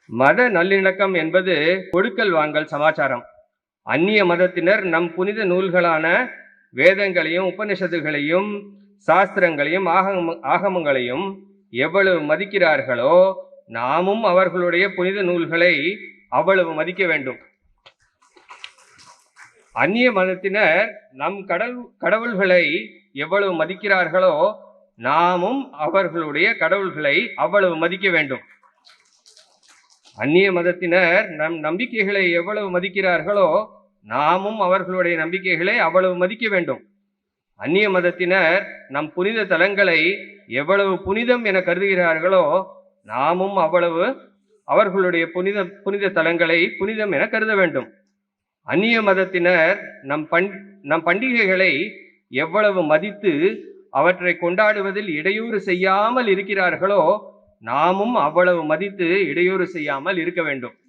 மத நல்லிணக்கம் என்பது கொடுக்கல் வாங்கல் சமாச்சாரம். அந்நிய மதத்தினர் நம் புனித நூல்களான வேதங்களையும் உபனிஷத்துகளையும் சாஸ்திரங்களையும் ஆகமங்களையும் எவ்வளவு மதிக்கிறார்களோ நாமும் அவர்களுடைய புனித நூல்களை அவ்வளவு மதிக்க வேண்டும். அந்நிய மதத்தினர் நம் கடவுள்களை எவ்வளவு மதிக்கிறார்களோ நாமும் அவர்களுடைய கடவுள்களை அவ்வளவு மதிக்க வேண்டும். அந்நிய மதத்தினர் நம் நம்பிக்கைகளை எவ்வளவு மதிக்கிறார்களோ நாமும் அவர்களுடைய நம்பிக்கைகளை அவ்வளவு மதிக்க வேண்டும். அந்நிய மதத்தினர் நம் புனித தலங்களை எவ்வளவு புனிதம் என கருதுகிறார்களோ நாமும் அவ்வளவு அவர்களுடைய புனித தலங்களை புனிதம் என கருத வேண்டும். அந்நிய மதத்தினர் நம் பண்டிகைகளை எவ்வளவு மதித்து அவற்றை கொண்டாடுவதில் இடையூறு செய்யாமல் இருக்கிறார்களோ நாமும் அவ்வளவு மதித்து இடையூறு செய்யாமல் இருக்க வேண்டும்.